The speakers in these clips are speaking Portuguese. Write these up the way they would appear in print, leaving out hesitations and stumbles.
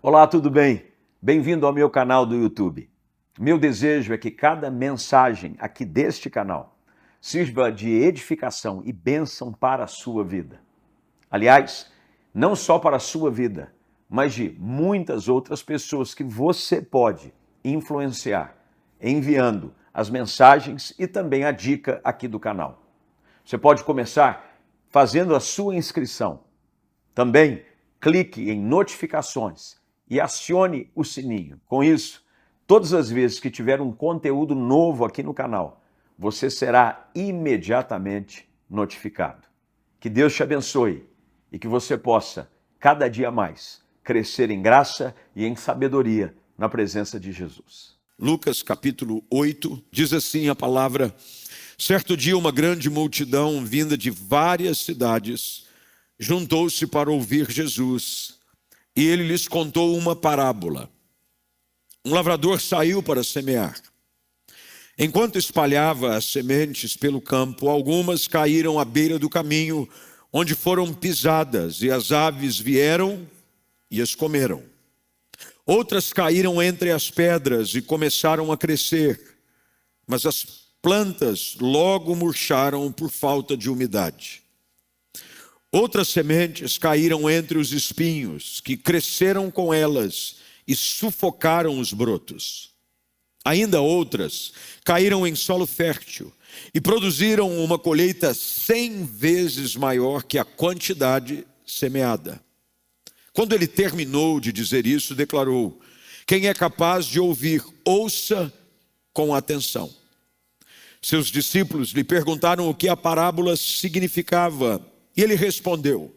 Olá, tudo bem? Bem-vindo ao meu canal do YouTube. Meu desejo é que cada mensagem aqui deste canal sirva de edificação e bênção para a sua vida. Aliás, não só para a sua vida, mas de muitas outras pessoas que você pode influenciar, enviando as mensagens e também a dica aqui do canal. Você pode começar fazendo a sua inscrição. Também clique em notificações e acione o sininho. Com isso, todas as vezes que tiver um conteúdo novo aqui no canal, você será imediatamente notificado. Que Deus te abençoe e que você possa, cada dia mais, crescer em graça e em sabedoria na presença de Jesus. Lucas capítulo 8, diz assim a palavra: certo dia uma grande multidão vinda de várias cidades juntou-se para ouvir Jesus, e ele lhes contou uma parábola. Um lavrador saiu para semear. Enquanto espalhava as sementes pelo campo, algumas caíram à beira do caminho, onde foram pisadas, e as aves vieram e as comeram. Outras caíram entre as pedras e começaram a crescer, mas as plantas logo murcharam por falta de umidade. Outras sementes caíram entre os espinhos, que cresceram com elas e sufocaram os brotos. Ainda outras caíram em solo fértil e produziram uma colheita 100 vezes maior que a quantidade semeada. Quando ele terminou de dizer isso, declarou: quem é capaz de ouvir, ouça com atenção. Seus discípulos lhe perguntaram o que a parábola significava, e ele respondeu: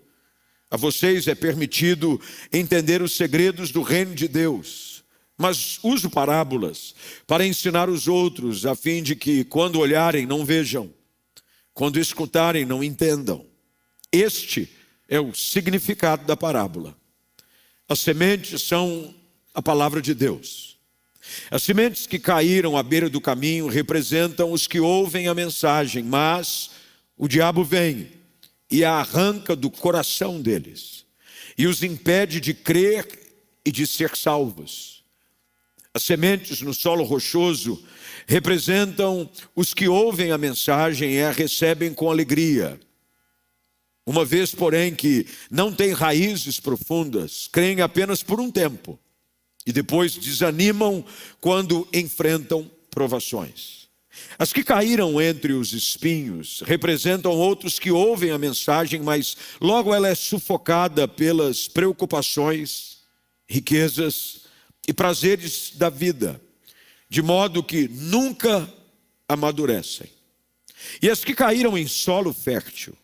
a vocês é permitido entender os segredos do reino de Deus, mas uso parábolas para ensinar os outros, a fim de que, quando olharem, não vejam, quando escutarem, não entendam. Este é o significado da parábola. As sementes são a palavra de Deus. As sementes que caíram à beira do caminho representam os que ouvem a mensagem, mas o diabo vem e a arranca do coração deles, e os impede de crer e de ser salvos. As sementes no solo rochoso representam os que ouvem a mensagem e a recebem com alegria. Uma vez, porém, que não têm raízes profundas, creem apenas por um tempo, e depois desanimam quando enfrentam provações. As que caíram entre os espinhos representam outros que ouvem a mensagem, mas logo ela é sufocada pelas preocupações, riquezas e prazeres da vida, de modo que nunca amadurecem. E as que caíram em solo fértil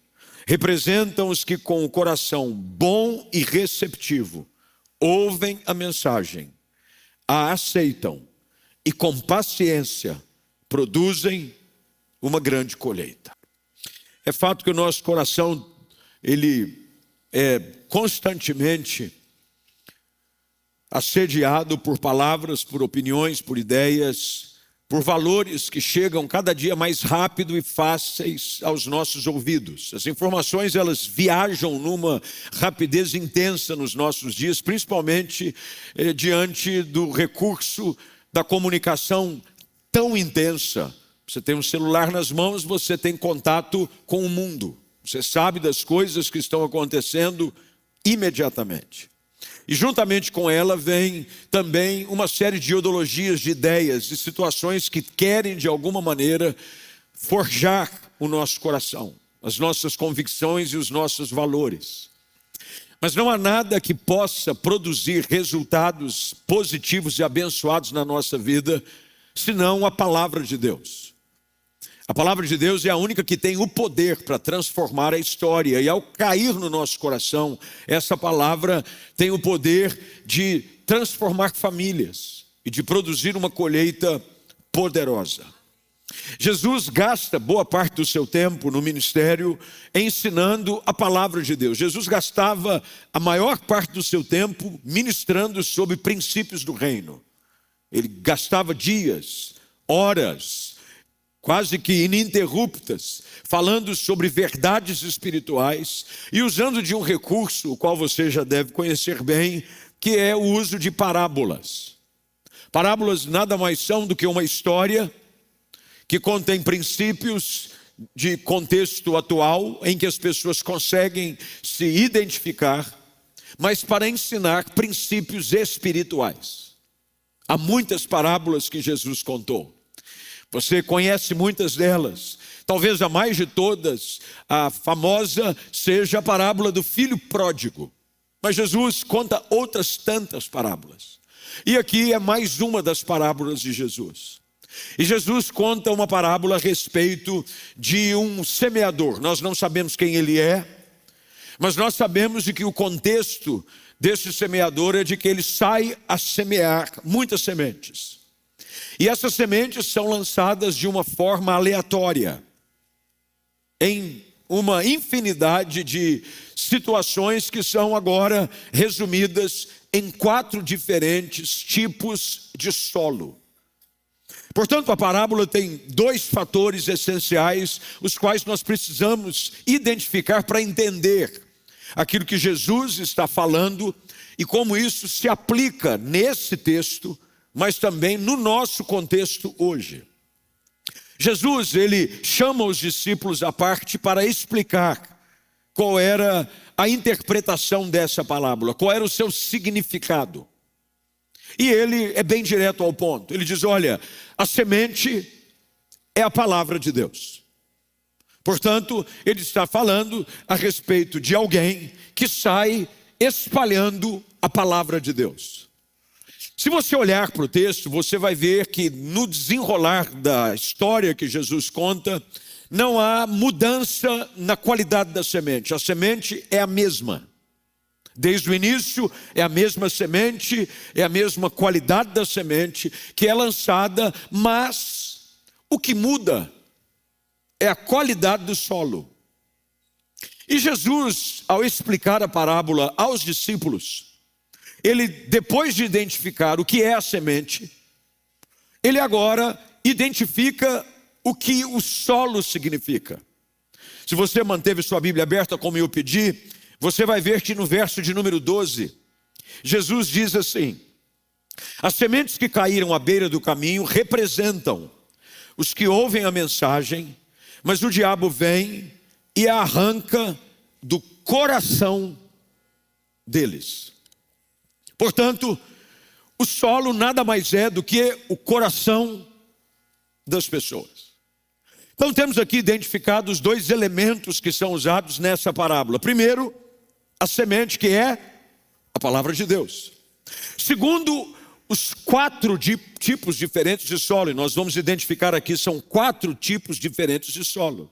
representam os que, com o coração bom e receptivo, ouvem a mensagem, a aceitam e com paciência produzem uma grande colheita. É fato que o nosso coração, ele é constantemente assediado por palavras, por opiniões, por ideias, por valores que chegam cada dia mais rápido e fáceis aos nossos ouvidos. As informações, elas viajam numa rapidez intensa nos nossos dias, principalmente diante do recurso da comunicação tão intensa. Você tem um celular nas mãos, você tem contato com o mundo. Você sabe das coisas que estão acontecendo imediatamente. E juntamente com ela vem também uma série de ideologias, de ideias, de situações que querem de alguma maneira forjar o nosso coração, as nossas convicções e os nossos valores. Mas não há nada que possa produzir resultados positivos e abençoados na nossa vida senão a palavra de Deus. A palavra de Deus é a única que tem o poder para transformar a história, e ao cair no nosso coração, essa palavra tem o poder de transformar famílias e de produzir uma colheita poderosa. Jesus gasta boa parte do seu tempo no ministério ensinando a palavra de Deus. Jesus gastava a maior parte do seu tempo ministrando sobre princípios do reino. Ele gastava dias, horas, quase que ininterruptas, falando sobre verdades espirituais e usando de um recurso, o qual você já deve conhecer bem, que é o uso de parábolas. Parábolas nada mais são do que uma história que contém princípios de contexto atual, em que as pessoas conseguem se identificar, mas para ensinar princípios espirituais. Há muitas parábolas que Jesus contou. Você conhece muitas delas. Talvez a mais de todas, a famosa, seja a parábola do filho pródigo. Mas Jesus conta outras tantas parábolas. E aqui é mais uma das parábolas de Jesus. E Jesus conta uma parábola a respeito de um semeador. Nós não sabemos quem ele é, mas nós sabemos de que o contexto desse semeador é de que ele sai a semear muitas sementes. E essas sementes são lançadas de uma forma aleatória, em uma infinidade de situações que são agora resumidas em 4 diferentes tipos de solo. Portanto, a parábola tem 2 fatores essenciais, os quais nós precisamos identificar para entender aquilo que Jesus está falando e como isso se aplica nesse texto, mas também no nosso contexto hoje. Jesus, ele chama os discípulos à parte para explicar qual era a interpretação dessa parábola, qual era o seu significado. E ele é bem direto ao ponto. Ele diz, olha, a semente é a palavra de Deus. Portanto, ele está falando a respeito de alguém que sai espalhando a palavra de Deus. Se você olhar para o texto, você vai ver que no desenrolar da história que Jesus conta, não há mudança na qualidade da semente. A semente é a mesma. Desde o início é a mesma semente, é a mesma qualidade da semente que é lançada, mas o que muda é a qualidade do solo. E Jesus, ao explicar a parábola aos discípulos, ele, depois de identificar o que é a semente, ele agora identifica o que o solo significa. Se você manteve sua Bíblia aberta, como eu pedi, você vai ver que no verso de número 12, Jesus diz assim: as sementes que caíram à beira do caminho representam os que ouvem a mensagem, mas o diabo vem e a arranca do coração deles. Portanto, o solo nada mais é do que o coração das pessoas. Então temos aqui identificados 2 elementos que são usados nessa parábola. Primeiro, a semente, que é a palavra de Deus. Segundo, os 4 tipos diferentes de solo, e nós vamos identificar aqui, são 4 tipos diferentes de solo.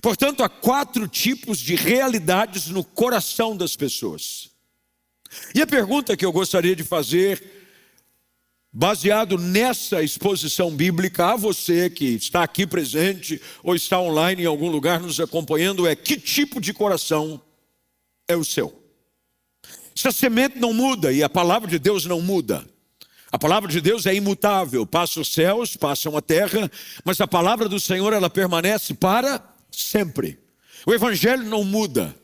Portanto, há 4 tipos de realidades no coração das pessoas. E a pergunta que eu gostaria de fazer, baseado nessa exposição bíblica, a você que está aqui presente ou está online em algum lugar nos acompanhando, é: que tipo de coração é o seu? Se a semente não muda e a palavra de Deus não muda, a palavra de Deus é imutável, passa os céus, passam a terra, mas a palavra do Senhor, ela permanece para sempre. O evangelho não muda.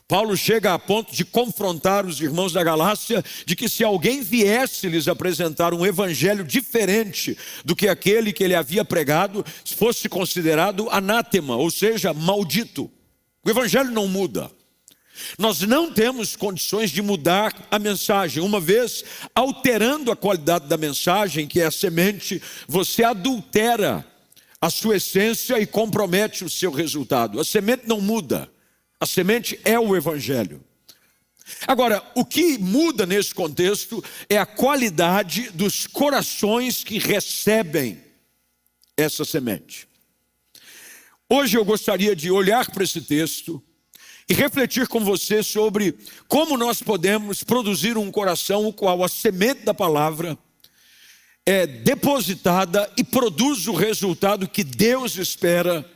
Paulo chega a ponto de confrontar os irmãos da Galácia, de que se alguém viesse lhes apresentar um evangelho diferente do que aquele que ele havia pregado, fosse considerado anátema, ou seja, maldito. O evangelho não muda. Nós não temos condições de mudar a mensagem. Uma vez alterando a qualidade da mensagem, que é a semente, você adultera a sua essência e compromete o seu resultado. A semente não muda. A semente é o evangelho. Agora, o que muda nesse contexto é a qualidade dos corações que recebem essa semente. Hoje eu gostaria de olhar para esse texto e refletir com você sobre como nós podemos produzir um coração o qual a semente da palavra é depositada e produz o resultado que Deus espera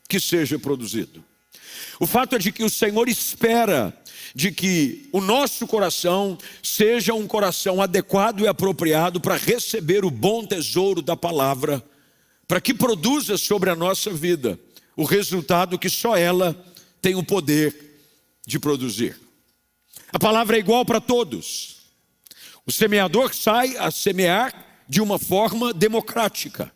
que seja produzido. O fato é de que o Senhor espera de que o nosso coração seja um coração adequado e apropriado para receber o bom tesouro da palavra, para que produza sobre a nossa vida o resultado que só ela tem o poder de produzir. A palavra é igual para todos. O semeador sai a semear de uma forma democrática.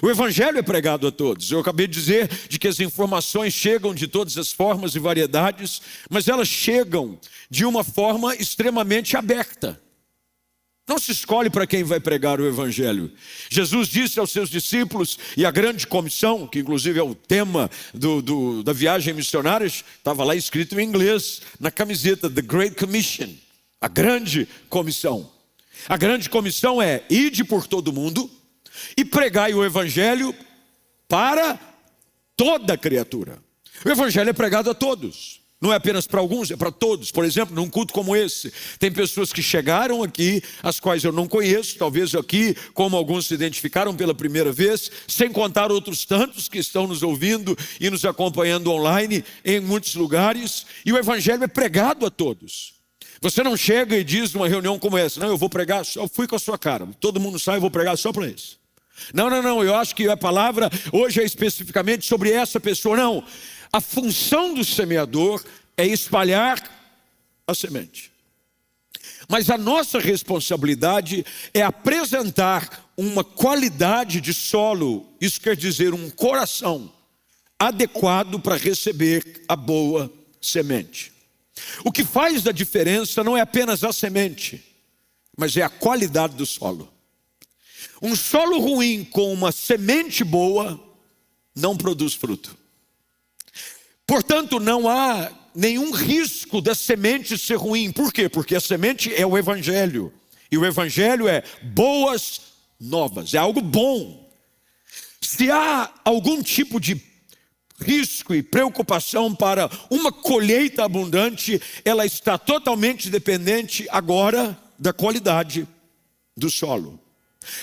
O evangelho é pregado a todos. Eu acabei de dizer de que as informações chegam de todas as formas e variedades, mas elas chegam de uma forma extremamente aberta. Não se escolhe para quem vai pregar o evangelho. Jesus disse aos seus discípulos, e a grande comissão, que inclusive é o tema da viagem missionária, estava lá escrito em inglês, na camiseta, The Great Commission, a grande comissão. A grande comissão é: ide por todo mundo e pregai o evangelho para toda criatura. O evangelho é pregado a todos, não é apenas para alguns, é para todos. Por exemplo, num culto como esse, tem pessoas que chegaram aqui, as quais eu não conheço, talvez aqui, como alguns se identificaram pela primeira vez, sem contar outros tantos que estão nos ouvindo e nos acompanhando online em muitos lugares, e o evangelho é pregado a todos. Você não chega e diz numa reunião como essa: não, eu vou pregar, só fui com a sua cara, todo mundo sai, eu vou pregar só para eles. Não, eu acho que a palavra hoje é especificamente sobre essa pessoa. Não, a função do semeador é espalhar a semente. Mas a nossa responsabilidade é apresentar uma qualidade de solo, isso quer dizer um coração adequado para receber a boa semente. O que faz a diferença não é apenas a semente, mas é a qualidade do solo. Um solo ruim com uma semente boa não produz fruto. Portanto, não há nenhum risco da semente ser ruim. Por quê? Porque a semente é o evangelho. E o evangelho é boas novas, é algo bom. Se há algum tipo de risco e preocupação para uma colheita abundante, ela está totalmente dependente agora da qualidade do solo.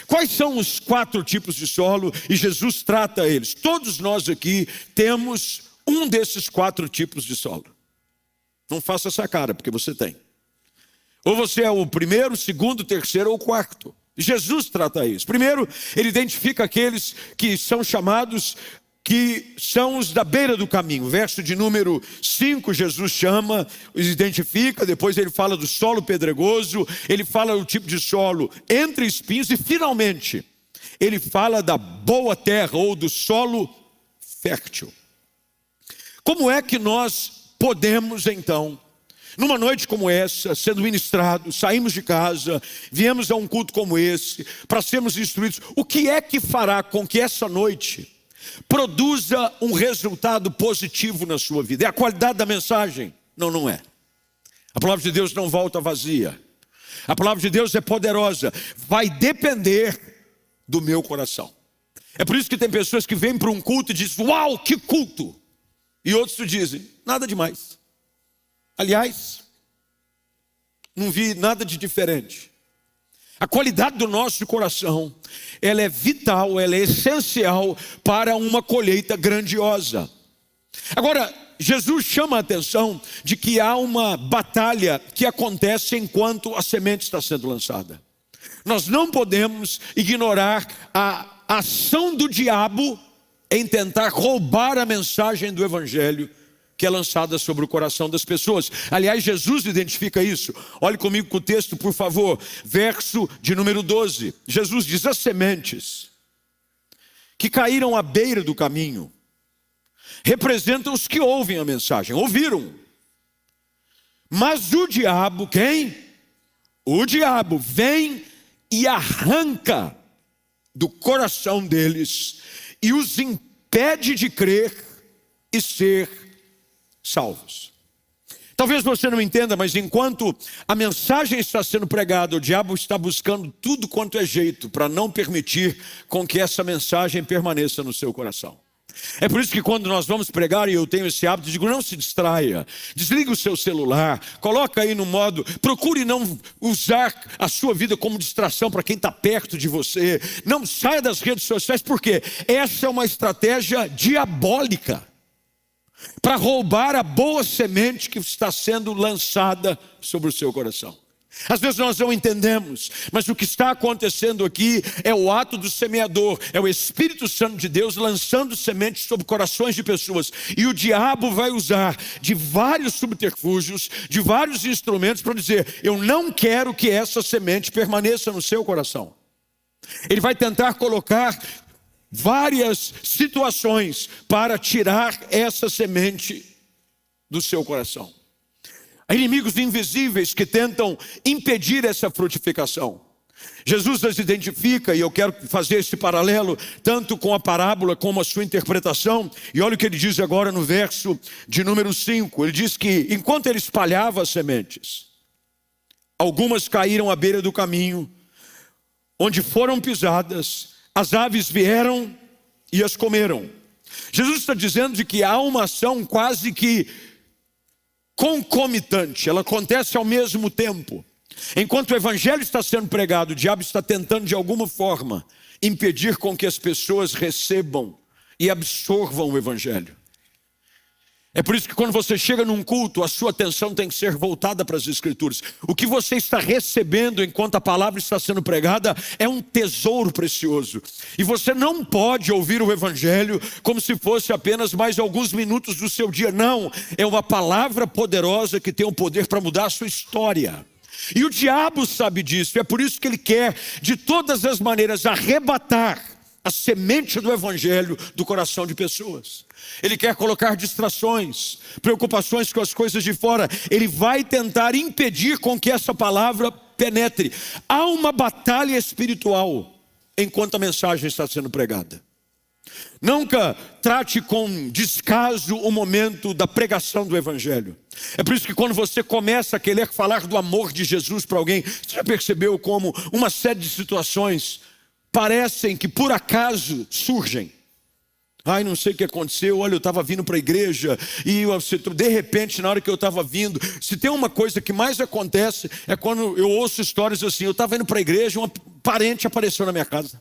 Quais são os 4 tipos de solo? E Jesus trata eles. Todos nós aqui temos um desses 4 tipos de solo. Não faça essa cara, porque você tem. Ou você é o primeiro, segundo, terceiro ou quarto. Jesus trata isso. Primeiro, ele identifica aqueles que são chamados, que são os da beira do caminho. Verso de número 5, Jesus chama, os identifica, depois ele fala do solo pedregoso, ele fala do tipo de solo entre espinhos e finalmente ele fala da boa terra ou do solo fértil. Como é que nós podemos então, numa noite como essa, sendo ministrados, saímos de casa, viemos a um culto como esse, para sermos instruídos, o que é que fará com que essa noite produza um resultado positivo na sua vida? É a qualidade da mensagem? Não, não é. A palavra de Deus não volta vazia. A palavra de Deus é poderosa. Vai depender do meu coração. É por isso que tem pessoas que vêm para um culto e dizem: uau, que culto! E outros dizem: nada demais. Aliás, não vi nada de diferente. A qualidade do nosso coração, ela é vital, ela é essencial para uma colheita grandiosa. Agora, Jesus chama a atenção de que há uma batalha que acontece enquanto a semente está sendo lançada. Nós não podemos ignorar a ação do diabo em tentar roubar a mensagem do evangelho que é lançada sobre o coração das pessoas. Aliás, Jesus identifica isso. Olhe comigo com o texto, por favor. Verso de número 12. Jesus diz: as sementes que caíram à beira do caminho representam os que ouvem a mensagem. Ouviram. Mas o diabo, quem? O diabo vem e arranca do coração deles e os impede de crer e ser salvos. Talvez você não entenda, mas enquanto a mensagem está sendo pregada, o diabo está buscando tudo quanto é jeito para não permitir com que essa mensagem permaneça no seu coração. É por isso que quando nós vamos pregar, e eu tenho esse hábito, digo: não se distraia, desliga o seu celular, coloca aí no modo, procure não usar a sua vida como distração para quem está perto de você, não saia das redes sociais, porque essa é uma estratégia diabólica para roubar a boa semente que está sendo lançada sobre o seu coração. Às vezes nós não entendemos, mas o que está acontecendo aqui é o ato do semeador, é o Espírito Santo de Deus lançando sementes sobre corações de pessoas. E o diabo vai usar de vários subterfúgios, de vários instrumentos para dizer: eu não quero que essa semente permaneça no seu coração. Ele vai tentar colocar várias situações para tirar essa semente do seu coração. Há inimigos invisíveis que tentam impedir essa frutificação. Jesus as identifica, e eu quero fazer esse paralelo tanto com a parábola como a sua interpretação. E olha o que ele diz agora no verso de número 5. Ele diz que enquanto ele espalhava as sementes, algumas caíram à beira do caminho, onde foram pisadas, as aves vieram e as comeram. Jesus está dizendo de que há uma ação quase que concomitante, ela acontece ao mesmo tempo. Enquanto o evangelho está sendo pregado, o diabo está tentando de alguma forma impedir com que as pessoas recebam e absorvam o evangelho. É por isso que quando você chega num culto, a sua atenção tem que ser voltada para as Escrituras. O que você está recebendo enquanto a palavra está sendo pregada é um tesouro precioso. E você não pode ouvir o evangelho como se fosse apenas mais alguns minutos do seu dia. Não, é uma palavra poderosa que tem o poder para mudar a sua história. E o diabo sabe disso, é por isso que ele quer de todas as maneiras arrebatar a semente do evangelho do coração de pessoas. Ele quer colocar distrações, preocupações com as coisas de fora. Ele vai tentar impedir com que essa palavra penetre. Há uma batalha espiritual enquanto a mensagem está sendo pregada. Nunca trate com descaso o momento da pregação do evangelho. É por isso que quando você começa a querer falar do amor de Jesus para alguém, você já percebeu como uma série de situações parecem que por acaso surgem. Ai, não sei o que aconteceu, olha, eu estava vindo para a igreja e de repente, na hora que eu estava vindo, se tem uma coisa que mais acontece é quando eu ouço histórias assim: eu estava indo para a igreja, um parente apareceu na minha casa,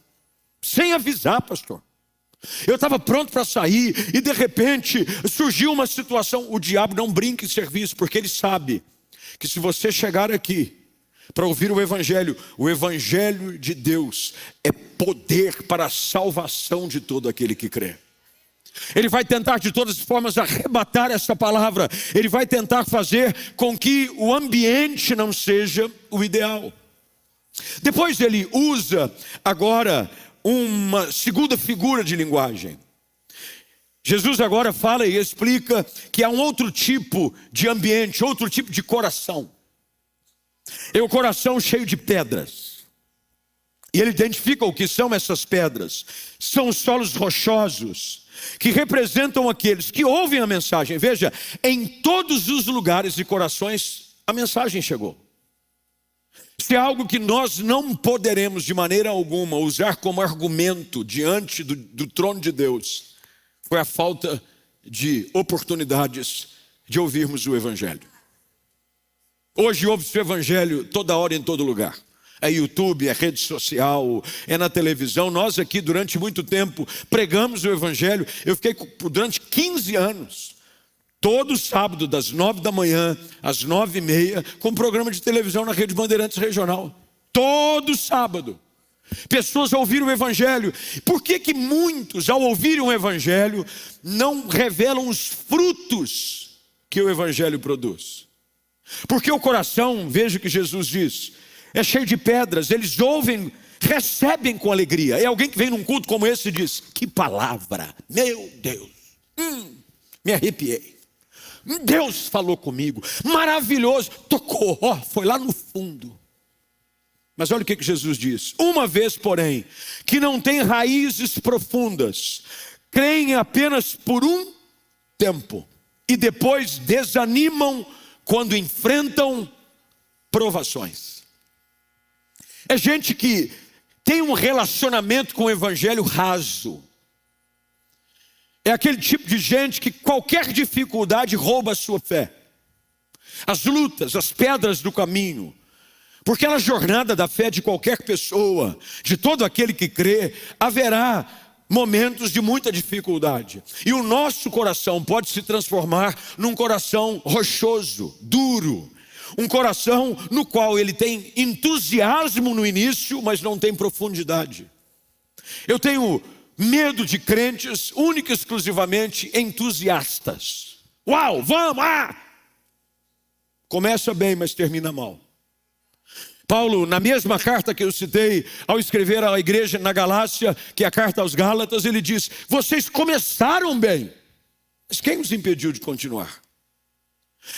sem avisar, pastor. Eu estava pronto para sair e de repente surgiu uma situação. O diabo não brinca em serviço, porque ele sabe que se você chegar aqui para ouvir o evangelho de Deus é poder para a salvação de todo aquele que crê. Ele vai tentar de todas as formas arrebatar essa palavra. Ele vai tentar fazer com que o ambiente não seja o ideal. Depois ele usa agora uma segunda figura de linguagem. Jesus agora fala e explica que há um outro tipo de ambiente, outro tipo de coração. É o coração cheio de pedras. E ele identifica o que são essas pedras. São os solos rochosos, que representam aqueles que ouvem a mensagem. Veja, em todos os lugares e corações a mensagem chegou. Isso é algo que nós não poderemos de maneira alguma usar como argumento diante do trono de Deus. Foi a falta de oportunidades de ouvirmos o evangelho. Hoje ouve-se o evangelho toda hora, em todo lugar. É YouTube, é rede social, é na televisão. Nós aqui durante muito tempo pregamos o evangelho. Eu fiquei durante 15 anos, todo sábado das 9 da manhã às 9h30, com um programa de televisão na Rede Bandeirantes Regional. Todo sábado. Pessoas ouviram o evangelho. Por que muitos, ao ouvirem o evangelho, não revelam os frutos que o evangelho produz? Porque o coração, veja o que Jesus diz, é cheio de pedras. Eles ouvem, recebem com alegria. É alguém que vem num culto como esse e diz: que palavra, meu Deus, me arrepiei. Deus falou comigo, maravilhoso, tocou, foi lá no fundo. Mas olha o que Jesus diz: uma vez, porém, que não tem raízes profundas, creem apenas por um tempo e depois desanimam quando enfrentam provações. É gente que tem um relacionamento com o evangelho raso. É aquele tipo de gente que qualquer dificuldade rouba a sua fé. As lutas, as pedras do caminho. Porque na jornada da fé de qualquer pessoa, de todo aquele que crê, haverá momentos de muita dificuldade. E o nosso coração pode se transformar num coração rochoso, duro. Um coração no qual ele tem entusiasmo no início, mas não tem profundidade. Eu tenho medo de crentes única e exclusivamente entusiastas. Uau, vamos! Começa bem, mas termina mal. Paulo, na mesma carta que eu citei, ao escrever à igreja na Galácia, que é a carta aos Gálatas, ele diz: vocês começaram bem, mas quem os impediu de continuar?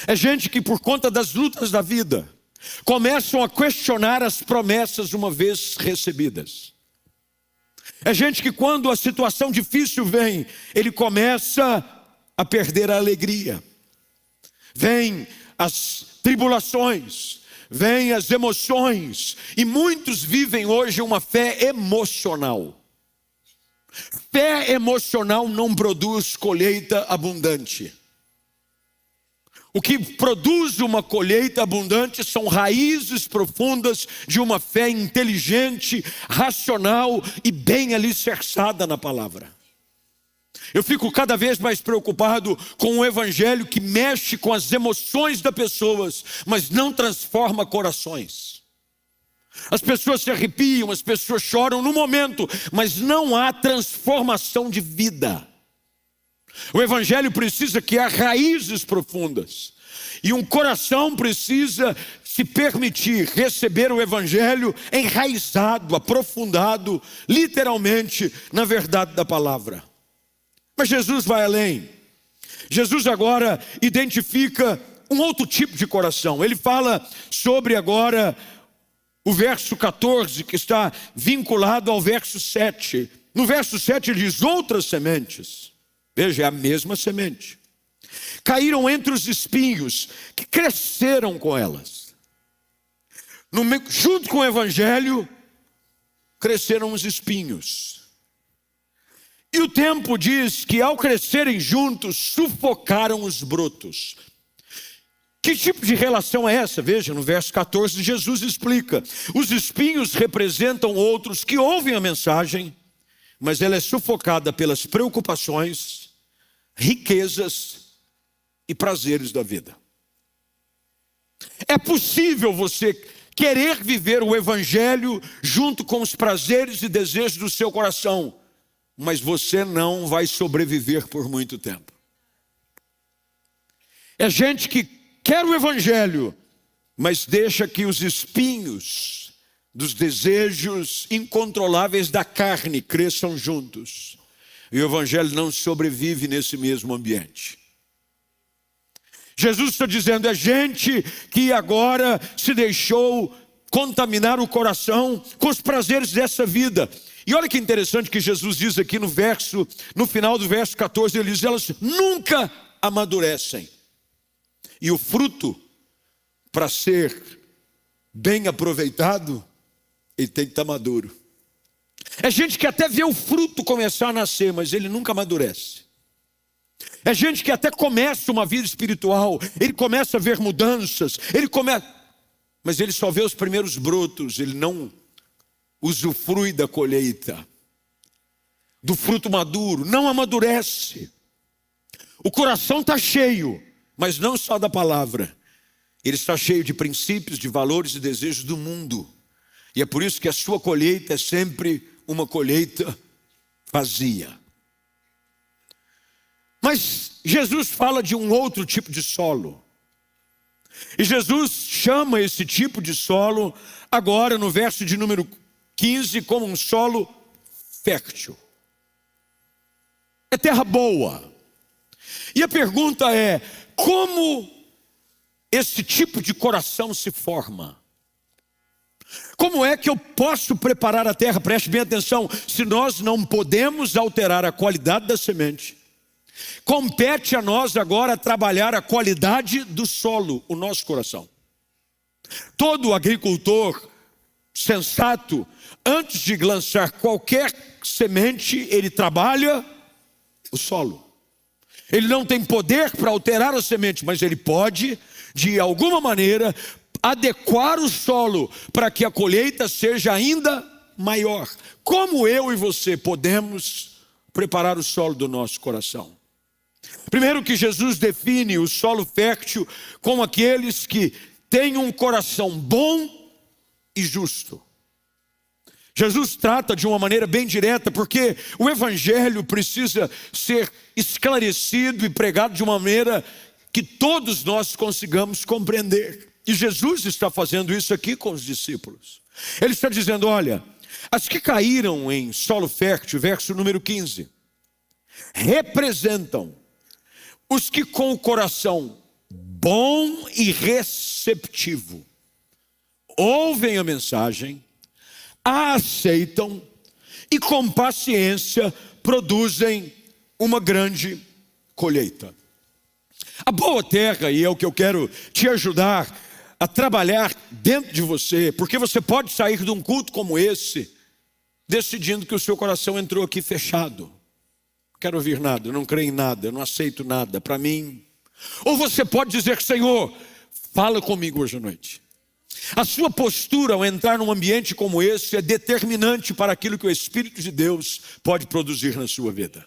É gente que, por conta das lutas da vida, começam a questionar as promessas uma vez recebidas. É gente que, quando a situação difícil vem, ele começa a perder a alegria. Vem as tribulações, vem as emoções, e muitos vivem hoje uma fé emocional. Fé emocional não produz colheita abundante. O que produz uma colheita abundante são raízes profundas de uma fé inteligente, racional e bem alicerçada na palavra. Eu fico cada vez mais preocupado com o evangelho que mexe com as emoções das pessoas, mas não transforma corações. As pessoas se arrepiam, as pessoas choram no momento, mas não há transformação de vida. O evangelho precisa criar raízes profundas. E um coração precisa se permitir receber o evangelho enraizado, aprofundado, literalmente, na verdade da palavra. Mas Jesus vai além. Jesus agora identifica um outro tipo de coração. Ele fala sobre agora o verso 14, que está vinculado ao verso 7. No verso 7 ele diz: outras sementes. Veja, é a mesma semente. Caíram entre os espinhos, que cresceram com elas. Junto com o evangelho, cresceram os espinhos. E o tempo diz que ao crescerem juntos, sufocaram os brotos. Que tipo de relação é essa? Veja, no verso 14, Jesus explica. Os espinhos representam outros que ouvem a mensagem, mas ela é sufocada pelas preocupações, riquezas e prazeres da vida. É possível você querer viver o evangelho junto com os prazeres e desejos do seu coração, mas você não vai sobreviver por muito tempo. É gente que quer o evangelho, mas deixa que os espinhos dos desejos incontroláveis da carne cresçam juntos. E o evangelho não sobrevive nesse mesmo ambiente. Jesus está dizendo, é gente que agora se deixou contaminar o coração com os prazeres dessa vida. E olha que interessante que Jesus diz aqui no final do verso 14, ele diz, elas nunca amadurecem. E o fruto, para ser bem aproveitado, ele tem que estar maduro. É gente que até vê o fruto começar a nascer, mas ele nunca amadurece. É gente que até começa uma vida espiritual, ele começa a ver mudanças, mas ele só vê os primeiros brotos, ele não usufrui da colheita, do fruto maduro, não amadurece. O coração está cheio, mas não só da palavra, ele está cheio de princípios, de valores e desejos do mundo. E é por isso que a sua colheita é sempre uma colheita vazia. Mas Jesus fala de um outro tipo de solo. E Jesus chama esse tipo de solo, agora no verso de número 15, como um solo fértil. É terra boa. E a pergunta é, como esse tipo de coração se forma? Como é que eu posso preparar a terra? Preste bem atenção, se nós não podemos alterar a qualidade da semente, compete a nós agora trabalhar a qualidade do solo, o nosso coração. Todo agricultor sensato, antes de lançar qualquer semente, ele trabalha o solo. Ele não tem poder para alterar a semente, mas ele pode, de alguma maneira, adequar o solo para que a colheita seja ainda maior. Como eu e você podemos preparar o solo do nosso coração? Primeiro que Jesus define o solo fértil como aqueles que tem um coração bom e justo. Jesus trata de uma maneira bem direta, porque o evangelho precisa ser esclarecido e pregado de uma maneira que todos nós consigamos compreender. E Jesus está fazendo isso aqui com os discípulos. Ele está dizendo, olha, as que caíram em solo fértil, verso número 15, representam os que com o coração bom e receptivo ouvem a mensagem, a aceitam e com paciência produzem uma grande colheita. A boa terra, e é o que eu quero te ajudar a trabalhar dentro de você, porque você pode sair de um culto como esse, decidindo que o seu coração entrou aqui fechado. Não quero ouvir nada, eu não creio em nada, eu não aceito nada para mim. Ou você pode dizer, Senhor, fala comigo hoje à noite. A sua postura ao entrar num ambiente como esse é determinante para aquilo que o Espírito de Deus pode produzir na sua vida.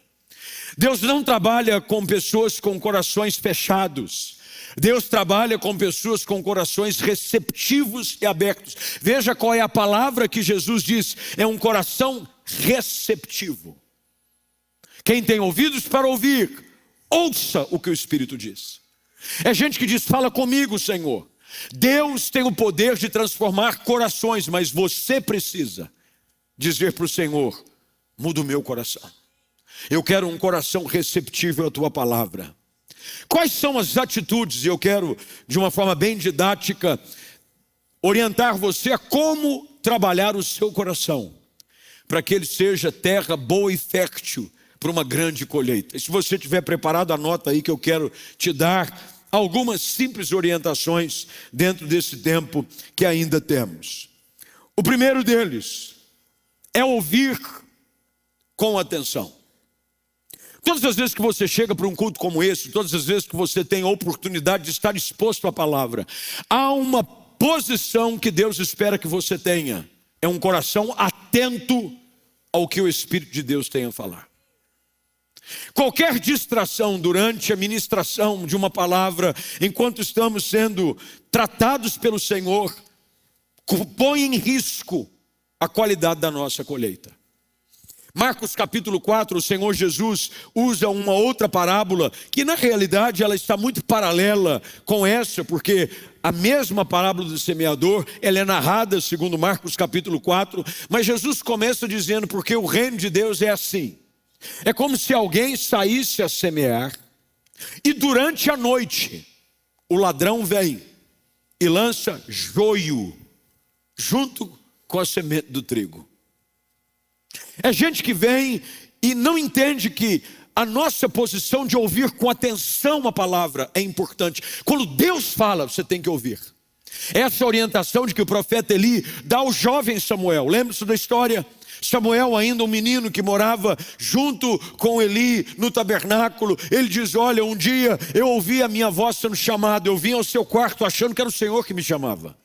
Deus não trabalha com pessoas com corações fechados. Deus trabalha com pessoas com corações receptivos e abertos. Veja qual é a palavra que Jesus diz, é um coração receptivo. Quem tem ouvidos para ouvir, ouça o que o Espírito diz. É gente que diz, fala comigo, Senhor. Deus tem o poder de transformar corações, mas você precisa dizer para o Senhor, muda o meu coração. Eu quero um coração receptível à tua palavra. Quais são as atitudes, e eu quero, de uma forma bem didática, orientar você a como trabalhar o seu coração, para que ele seja terra boa e fértil para uma grande colheita. E se você estiver preparado, anota aí que eu quero te dar algumas simples orientações dentro desse tempo que ainda temos. O primeiro deles é ouvir com atenção. Todas as vezes que você chega para um culto como esse, todas as vezes que você tem a oportunidade de estar exposto à palavra, há uma posição que Deus espera que você tenha. É um coração atento ao que o Espírito de Deus tem a falar. Qualquer distração durante a ministração de uma palavra, enquanto estamos sendo tratados pelo Senhor, põe em risco a qualidade da nossa colheita. Marcos capítulo 4, o Senhor Jesus usa uma outra parábola, que na realidade ela está muito paralela com essa, porque a mesma parábola do semeador, ela é narrada segundo Marcos capítulo 4, mas Jesus começa dizendo, porque o reino de Deus é assim. É como se alguém saísse a semear e durante a noite o ladrão vem e lança joio junto com a semente do trigo. É gente que vem e não entende que a nossa posição de ouvir com atenção a palavra é importante. Quando Deus fala, você tem que ouvir. Essa orientação de que o profeta Eli dá ao jovem Samuel. Lembra-se da história? Samuel, ainda um menino que morava junto com Eli no tabernáculo, ele diz, olha, um dia eu ouvi a minha voz sendo chamada, eu vim ao seu quarto achando que era o Senhor que me chamava.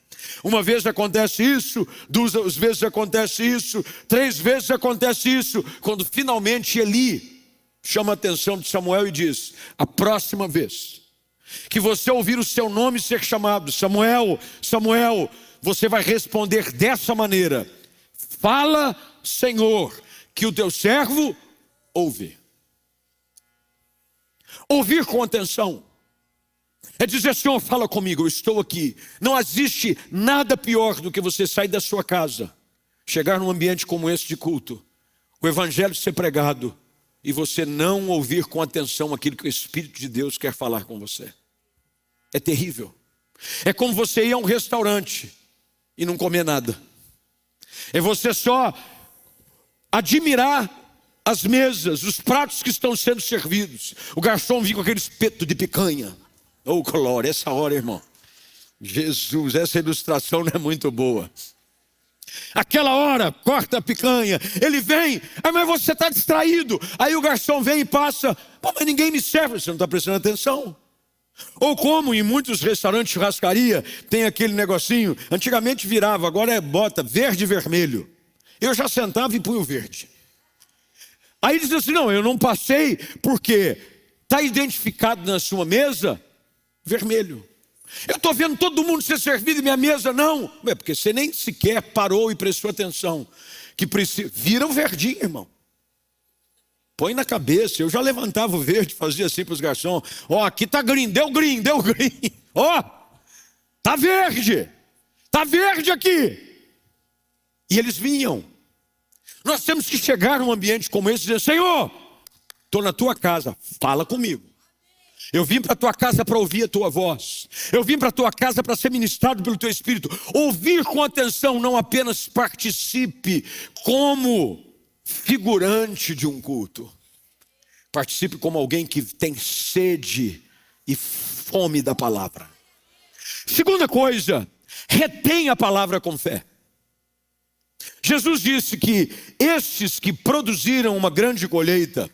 Uma vez acontece isso, 2 vezes acontece isso, 3 vezes acontece isso, quando finalmente Eli chama a atenção de Samuel e diz, a próxima vez que você ouvir o seu nome ser chamado, Samuel, Samuel, você vai responder dessa maneira, fala, Senhor, que o teu servo ouve. Ouvir com atenção é dizer, Senhor, fala comigo, eu estou aqui. Não existe nada pior do que você sair da sua casa, chegar num ambiente como esse de culto, o evangelho ser pregado e você não ouvir com atenção aquilo que o Espírito de Deus quer falar com você. É terrível. É como você ir a um restaurante e não comer nada. É você só admirar as mesas, os pratos que estão sendo servidos. O garçom vem com aquele espeto de picanha. Oh, glória, essa hora, irmão. Jesus, essa ilustração não é muito boa. Aquela hora, corta a picanha, ele vem, mas você está distraído. Aí o garçom vem e passa, pô, mas ninguém me serve, você não está prestando atenção. Ou como em muitos restaurantes de churrascaria, tem aquele negocinho, antigamente virava, agora bota verde e vermelho. Eu já sentava e punha o verde. Aí diz assim, não, eu não passei porque está identificado na sua mesa vermelho. Eu estou vendo todo mundo ser servido e minha mesa não. É porque você nem sequer parou e prestou atenção. Que precisa. Vira o verdinho, irmão. Põe na cabeça. Eu já levantava o verde, fazia assim para os garçons. Ó, aqui tá green, deu green. Ó, tá verde. Tá verde aqui. E eles vinham. Nós temos que chegar num ambiente como esse e dizer: Senhor, estou na tua casa, fala comigo. Eu vim para a tua casa para ouvir a tua voz. Eu vim para a tua casa para ser ministrado pelo teu Espírito. Ouvir com atenção, não apenas participe como figurante de um culto. Participe como alguém que tem sede e fome da palavra. Segunda coisa, retenha a palavra com fé. Jesus disse que estes que produziram uma grande colheita,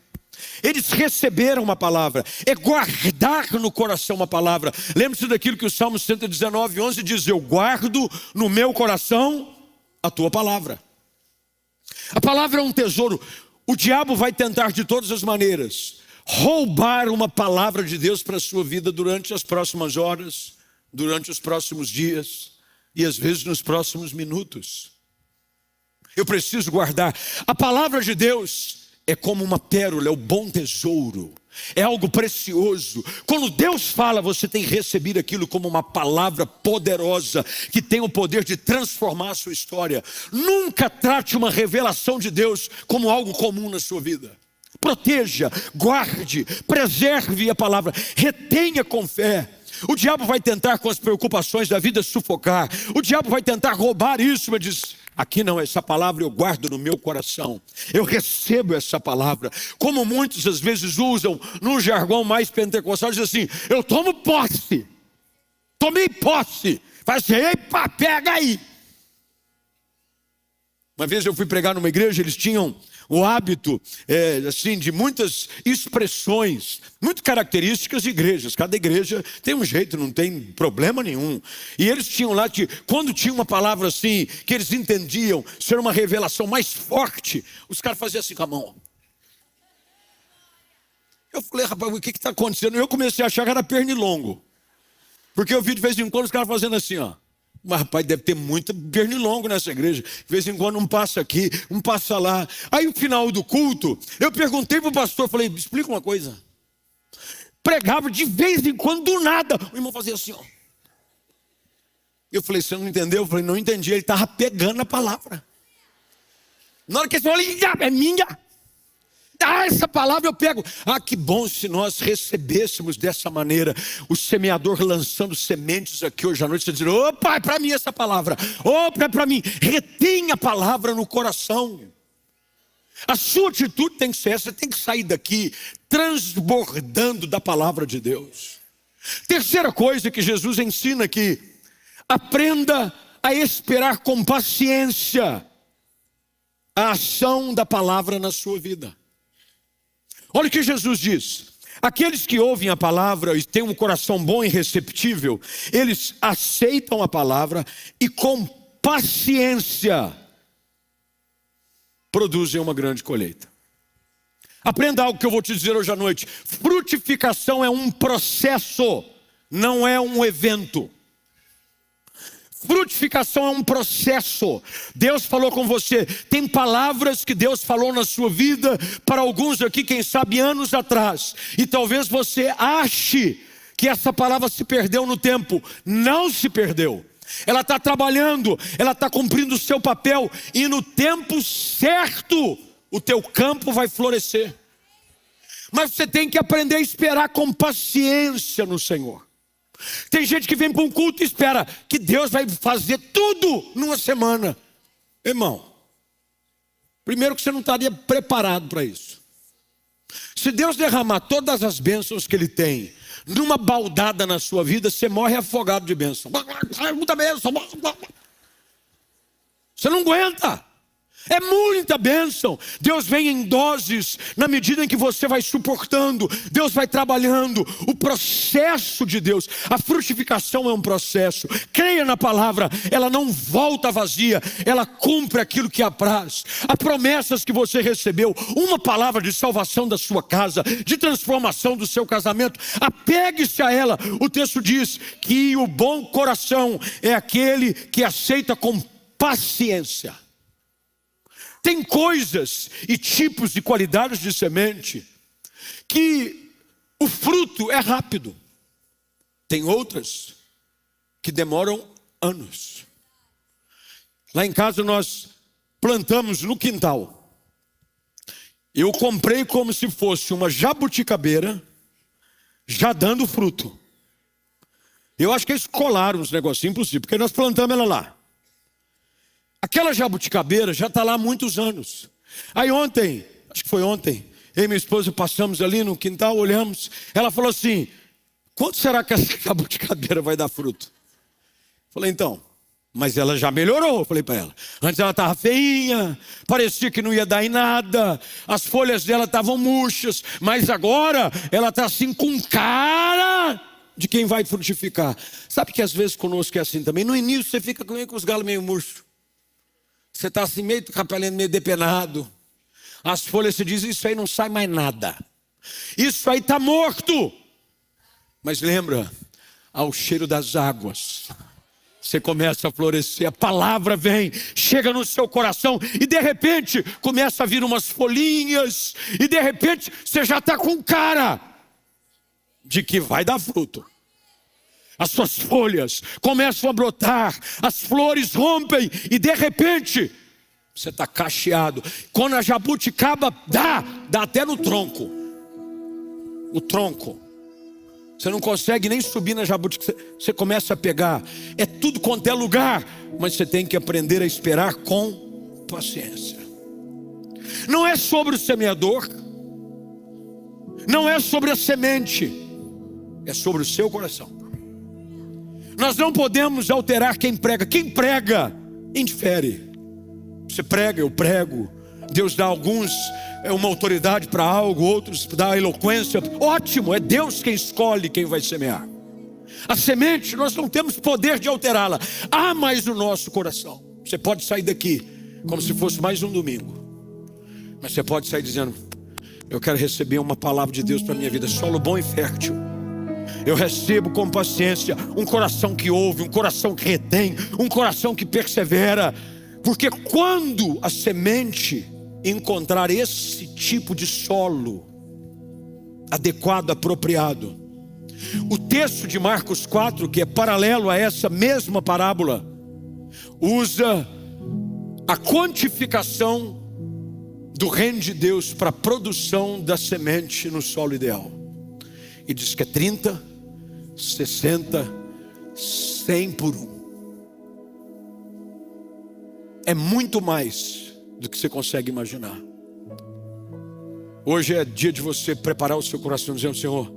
eles receberam uma palavra. É guardar no coração uma palavra. Lembre-se daquilo que o Salmo 119:11 diz: eu guardo no meu coração a tua palavra. A palavra é um tesouro. O diabo vai tentar de todas as maneiras roubar uma palavra de Deus para a sua vida durante as próximas horas, durante os próximos dias e às vezes nos próximos minutos. Eu preciso guardar. A palavra de Deus é como uma pérola, é o bom tesouro, é algo precioso. Quando Deus fala, você tem que receber aquilo como uma palavra poderosa, que tem o poder de transformar a sua história. Nunca trate uma revelação de Deus como algo comum na sua vida. Proteja, guarde, preserve a palavra, retenha com fé. O diabo vai tentar com as preocupações da vida sufocar. O diabo vai tentar roubar isso, mas diz: aqui não, essa palavra eu guardo no meu coração. Eu recebo essa palavra. Como muitos às vezes usam num jargão mais pentecostal, diz assim: eu tomo posse. Tomei posse. Faz assim: epa, pega aí. Uma vez eu fui pregar numa igreja, eles tinham o hábito assim, de muitas expressões muito características de igrejas. Cada igreja tem um jeito, não tem problema nenhum. E eles tinham lá, quando tinha uma palavra assim, que eles entendiam ser uma revelação mais forte, os caras faziam assim com a mão. Eu falei: rapaz, o que está acontecendo? Eu comecei a achar que era pernilongo, porque eu vi de vez em quando os caras fazendo assim, ó. Mas rapaz, deve ter muito pernilongo nessa igreja. De vez em quando um passa aqui, um passa lá. Aí no final do culto, eu perguntei para o pastor, falei: me explica uma coisa. Pregava de vez em quando, do nada, o irmão fazia assim, ó. Eu falei: você não entendeu? Eu falei: não entendi. Ele estava pegando a palavra. Na hora que ele falou: é minha. Essa palavra eu pego. Que bom se nós recebêssemos dessa maneira. O semeador lançando sementes aqui hoje à noite, você dizer: opa, é para mim essa palavra. Opa, é para mim. Retenha a palavra no coração. A sua atitude tem que ser essa. Você tem que sair daqui transbordando da palavra de Deus. Terceira coisa que Jesus ensina aqui: aprenda a esperar com paciência a ação da palavra na sua vida. Olha o que Jesus diz: aqueles que ouvem a palavra e têm um coração bom e receptível, eles aceitam a palavra e com paciência produzem uma grande colheita. Aprenda algo que eu vou te dizer hoje à noite: frutificação é um processo, não é um evento. Frutificação é um processo. Deus falou com você. Tem palavras que Deus falou na sua vida, para alguns aqui, quem sabe anos atrás, e talvez você ache que essa palavra se perdeu no tempo. Não se perdeu. Ela está trabalhando, ela está cumprindo o seu papel, e no tempo certo o teu campo vai florescer. Mas você tem que aprender a esperar com paciência no Senhor. Tem gente que vem para um culto e espera que Deus vai fazer tudo numa semana. Irmão, primeiro que você não estaria preparado para isso. Se Deus derramar todas as bênçãos que Ele tem numa baldada na sua vida, você morre afogado de bênção. Muita bênção. Você não aguenta. É muita bênção. Deus vem em doses, na medida em que você vai suportando. Deus vai trabalhando. O processo de Deus, a frutificação é um processo. Creia na palavra, ela não volta vazia, ela cumpre aquilo que apraz. Há promessas que você recebeu, uma palavra de salvação da sua casa, de transformação do seu casamento, apegue-se a ela. O texto diz que o bom coração é aquele que aceita com paciência. Tem coisas e tipos e qualidades de semente que o fruto é rápido. Tem outras que demoram anos. Lá em casa nós plantamos no quintal. Eu comprei como se fosse uma jabuticabeira já dando fruto. Eu acho que eles colaram uns negocinhos impossíveis, porque nós plantamos ela lá. Aquela jabuticabeira já está lá há muitos anos. Aí ontem, acho que foi ontem, eu e minha esposa passamos ali no quintal, olhamos. Ela falou assim: quanto será que essa jabuticabeira vai dar fruto? Falei, então, mas ela já melhorou. Falei para ela. Antes ela estava feinha, parecia que não ia dar em nada. As folhas dela estavam murchas. Mas agora ela está assim com cara de quem vai frutificar. Sabe que às vezes conosco é assim também. No início você fica com os galos meio murchos. Você está assim meio capelando, meio depenado. As folhas se dizem, isso aí não sai mais nada. Isso aí está morto. Mas lembra, ao cheiro das águas, você começa a florescer, a palavra vem, chega no seu coração e de repente começa a vir umas folhinhas. E de repente você já está com cara de que vai dar fruto. As suas folhas começam a brotar, as flores rompem e de repente você está cacheado. Quando a jabuticaba dá até no tronco. O tronco. Você não consegue nem subir na jabuticaba, você começa a pegar. É tudo quanto é lugar, mas você tem que aprender a esperar com paciência. Não é sobre o semeador, não é sobre a semente, é sobre o seu coração. Nós não podemos alterar quem prega. Quem prega, indifere. Você prega, eu prego. Deus dá alguns uma autoridade para algo, outros dá eloquência. Ótimo, é Deus quem escolhe quem vai semear. A semente, nós não temos poder de alterá-la. Há mais no nosso coração. Você pode sair daqui como se fosse mais um domingo. Mas você pode sair dizendo: eu quero receber uma palavra de Deus para a minha vida. Solo bom e fértil. Eu recebo com paciência um coração que ouve, um coração que retém, um coração que persevera. Porque quando a semente encontrar esse tipo de solo adequado, apropriado, o texto de Marcos 4, que é paralelo a essa mesma parábola, usa a quantificação do reino de Deus para a produção da semente no solo ideal. E diz que é 30, 60, 100 por um. É muito mais do que você consegue imaginar. Hoje é dia de você preparar o seu coração, dizendo: Senhor,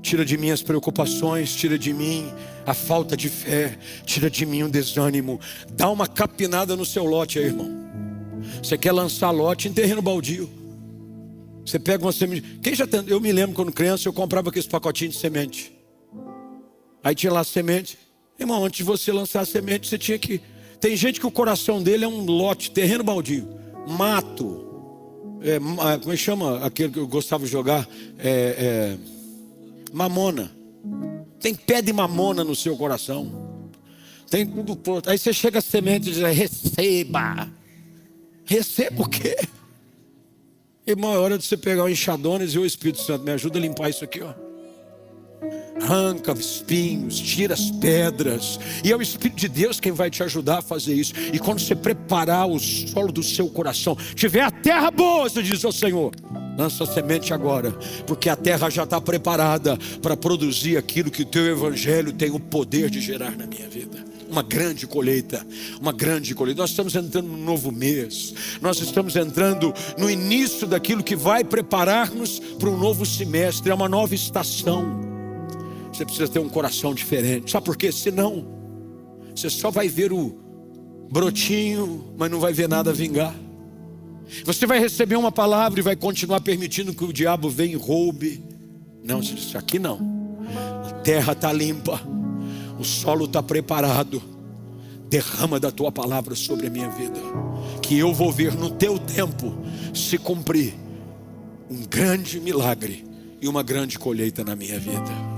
tira de mim as preocupações, tira de mim a falta de fé, tira de mim o desânimo. Dá uma capinada no seu lote aí, irmão. Você quer lançar lote em terreno baldio. Você pega uma semente. Quem já tem? Eu me lembro quando criança eu comprava aqueles pacotinhos de semente. Aí tinha lá a semente. Irmão, antes de você lançar a semente, você tinha que... Tem gente que o coração dele é um lote, terreno baldio, mato. Como é que chama aquele que eu gostava de jogar? Mamona. Tem pé de mamona no seu coração. Tem tudo pronto. Aí você chega a semente e diz: receba. Receba o quê? Irmão, é hora de você pegar o enxadona e dizer: o Espírito Santo, me ajuda a limpar isso aqui, ó. Arranca espinhos, tira as pedras. E é o Espírito de Deus quem vai te ajudar a fazer isso. E quando você preparar o solo do seu coração, tiver a terra boa, você diz ao Senhor: lança a semente agora, porque a terra já está preparada para produzir aquilo que o teu evangelho tem o poder de gerar na minha vida. Uma grande colheita, uma grande colheita. Nós estamos entrando num novo mês. Nós estamos entrando no início daquilo que vai preparar-nos para um novo semestre. É uma nova estação. Você precisa ter um coração diferente. Sabe por quê? Senão você só vai ver o brotinho, mas não vai ver nada vingar. Você vai receber uma palavra e vai continuar permitindo que o diabo venha e roube. Não, você disse, aqui não. A terra está limpa, o solo está preparado. Derrama da tua palavra sobre a minha vida, que eu vou ver no teu tempo se cumprir um grande milagre e uma grande colheita na minha vida.